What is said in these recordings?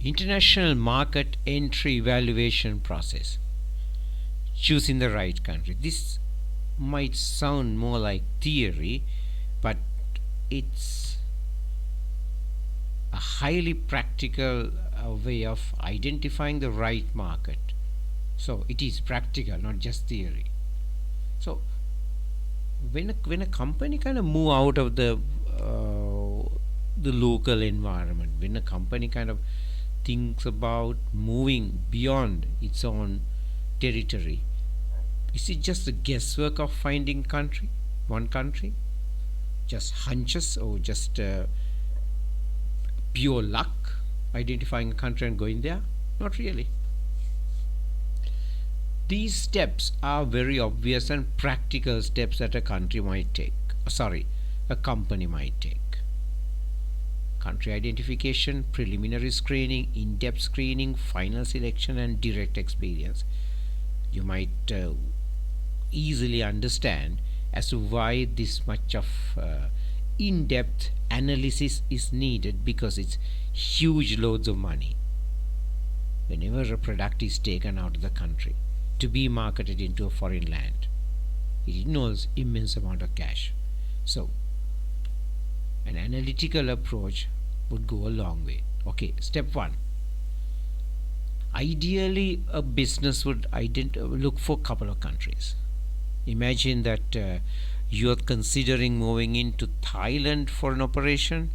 International market entry evaluation process. Choosing the right country. This might sound more like theory, but it's a highly practical way of identifying the right market. So it is practical, not just theory. So when a company kind of move out of the local environment, when a company kind of thinks about moving beyond its own territory, is it just the guesswork of finding one country, just hunches, or just pure luck identifying a country and going there? Not really. These steps are very obvious and practical steps that a company might take. Country identification, preliminary screening, in-depth screening, final selection, and direct experience. You might easily understand as to why this much of in-depth analysis is needed, because it's huge loads of money whenever a product is taken out of the country to be marketed into a foreign land. It involves immense amount of cash. So an analytical approach would go a long way. Okay, step 1. Ideally, a business would look for a couple of countries. Imagine that you are considering moving into Thailand for an operation.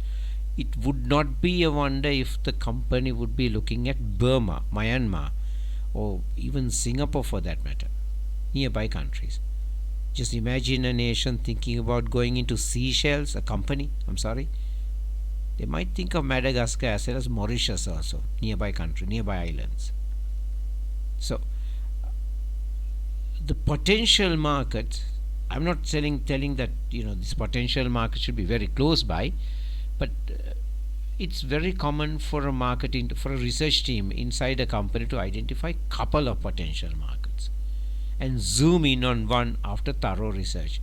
It would not be a wonder if the company would be looking at Burma, Myanmar, or even Singapore for that matter, nearby countries. Just imagine a nation thinking about going into Seychelles, they might think of Madagascar as well as Mauritius also, nearby islands. So the potential market, I'm not telling that this potential market should be very close by, but it's very common for a research team inside a company to identify a couple of potential markets and zoom in on one after thorough research.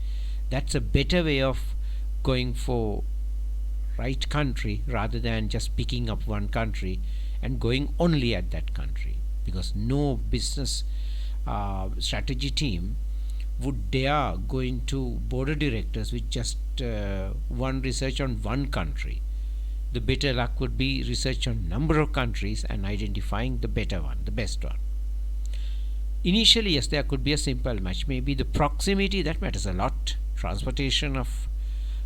That's a better way of going for right country rather than just picking up one country and going only at that country, because no business strategy team would dare go into board of directors with just one research on one country. The better luck would be research on number of countries and identifying the better one, the best one. Initially, yes, there could be a simple match. Maybe the proximity, that matters a lot. Transportation of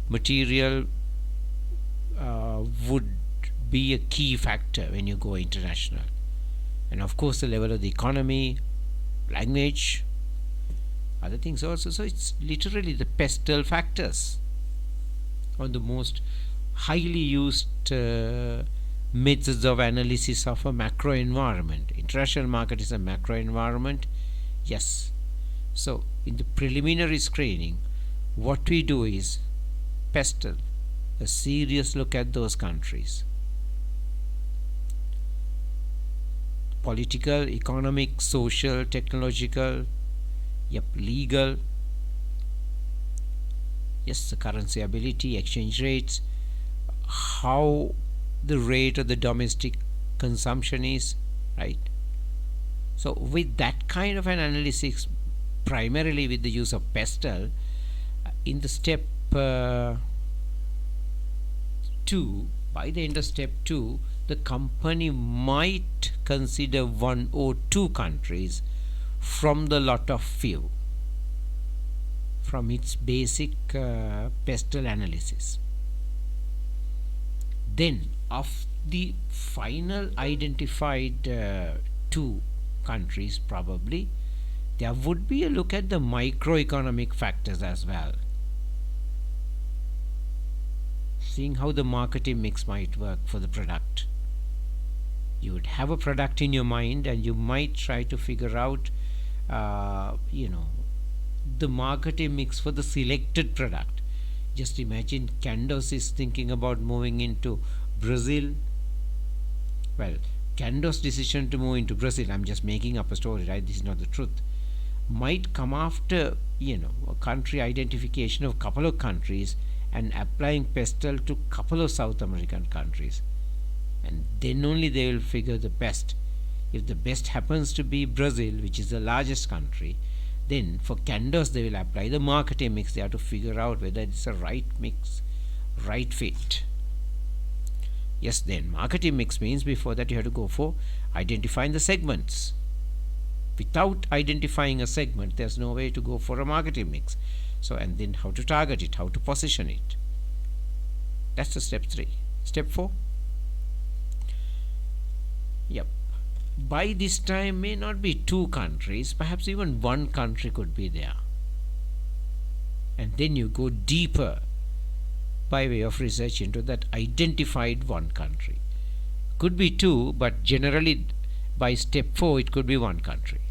material would be a key factor when you go international. And of course, the level of the economy, language, other things also. So it's literally the pestle factors on the most highly used methods of analysis of a macro environment. International market is a macro environment. Yes. So in the preliminary screening, what we do is pestle a serious look at those countries. Political, economic, social, technological, legal, yes, the currency ability, exchange rates, how the rate of the domestic consumption is, right? So with that kind of an analysis, primarily with the use of pestle, in the step 2, by the end of step 2, the company might consider 1 or 2 countries from the lot of few, from its basic pestle analysis. Then of the final identified 2 countries, probably there would be a look at the microeconomic factors as well, seeing how the marketing mix might work for the product. You would have a product in your mind and you might try to figure out the marketing mix for the selected product. Just imagine Candos is thinking about moving into Brazil. Well, Candos' decision to move into Brazil, I'm just making up a story, right? This is not the truth, might come after a country identification of a couple of countries and applying pestle to couple of South American countries. and then only they will figure the best. If the best happens to be Brazil, which is the largest country, then for candors they will apply the marketing mix. They have to figure out whether it's a right mix, right fit. Yes, then marketing mix means before that you have to go for identifying the segments. Without identifying a segment, there's no way to go for a marketing mix. So, and then how to target it, how to position it. That's the step 3. Step 4. Yep. By this time may not be 2 countries, perhaps even 1 country could be there. And then you go deeper by way of research into that identified 1 country. Could be 2, but generally by step 4 it could be 1 country.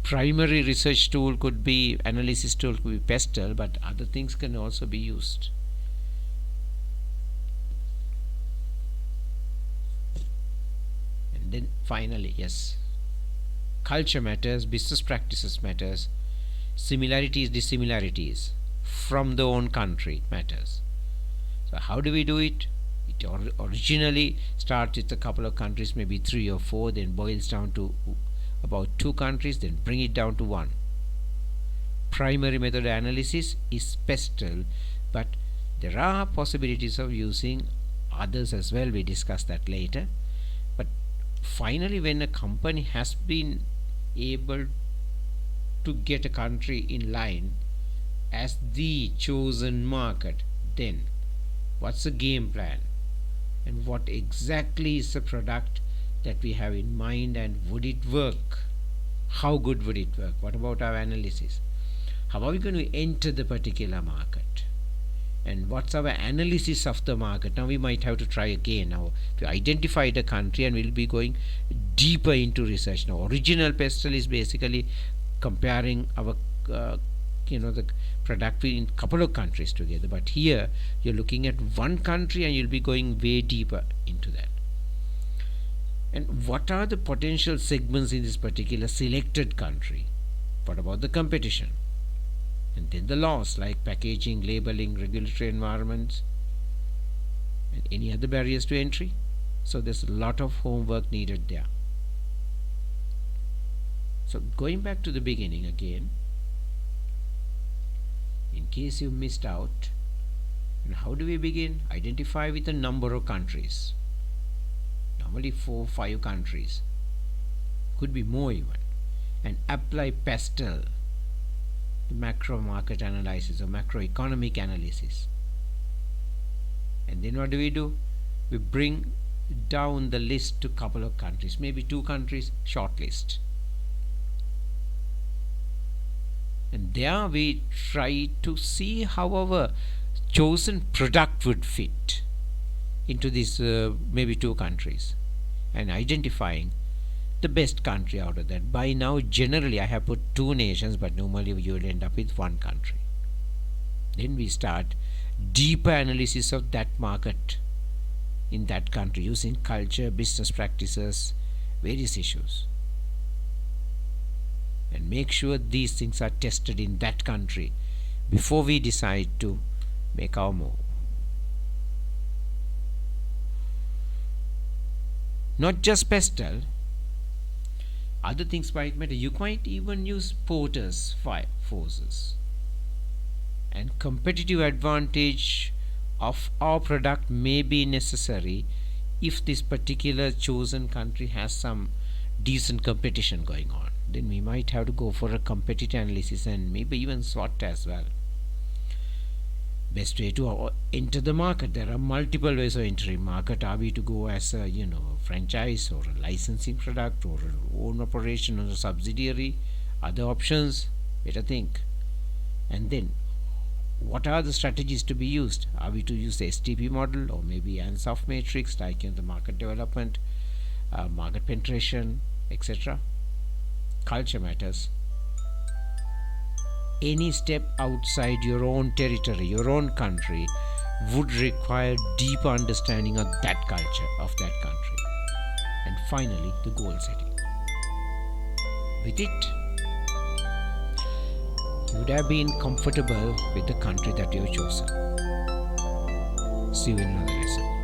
Primary research tool could be, analysis tool could be pestle, but other things can also be used. And then finally, yes, culture matters, business practices matters, similarities, dissimilarities from the own country matters. So how do we do it? It originally starts with a couple of countries, maybe 3 or 4, then boils down to about 2 countries, then bring it down to 1. Primary method analysis is pestle, but there are possibilities of using others as well. We discuss that later. But finally, when a company has been able to get a country in line as the chosen market, then what's the game plan? And what exactly is the product that we have in mind, and would it work? How good would it work? What about our analysis? How are we going to enter the particular market? And what's our analysis of the market? Now we might have to try again. Now we identified a country and we'll be going deeper into research. Now original pestle is basically comparing our the product in a couple of countries together, but here you're looking at 1 country and you'll be going way deeper into that. And what are the potential segments in this particular selected country? What about the competition? And then the laws like packaging, labeling, regulatory environments, and any other barriers to entry. So there's a lot of homework needed there. So going back to the beginning again, in case you missed out, and how do we begin? Identify with a number of countries. Normally 4, 5 countries, could be more even, and apply pestle, the macro market analysis or macroeconomic analysis. And then what do? We bring down the list to a couple of countries, maybe 2 countries, short list. And there we try to see how our chosen product would fit into these maybe 2 countries, and identifying the best country out of that. By now generally I have put 2 nations, but normally you will end up with 1 country. Then we start deeper analysis of that market in that country using culture, business practices, various issues, and make sure these things are tested in that country before we decide to make our move. Not just pestle, other things might matter. You might even use Porter's 5 forces. And competitive advantage of our product may be necessary if this particular chosen country has some decent competition going on. Then we might have to go for a competitive analysis and maybe even SWOT as well. Best way to enter the market. There are multiple ways of entering market. Are we to go as a franchise or a licensing product or an own operation or a subsidiary? Other options, better think. And then what are the strategies to be used? Are we to use the STP model or maybe ANSOF matrix like in the market development, market penetration, etc.? Culture matters. Any step outside your own territory, your own country, would require deeper understanding of that culture, of that country. And finally, the goal setting. With it, you would have been comfortable with the country that you have chosen. See you in another lesson.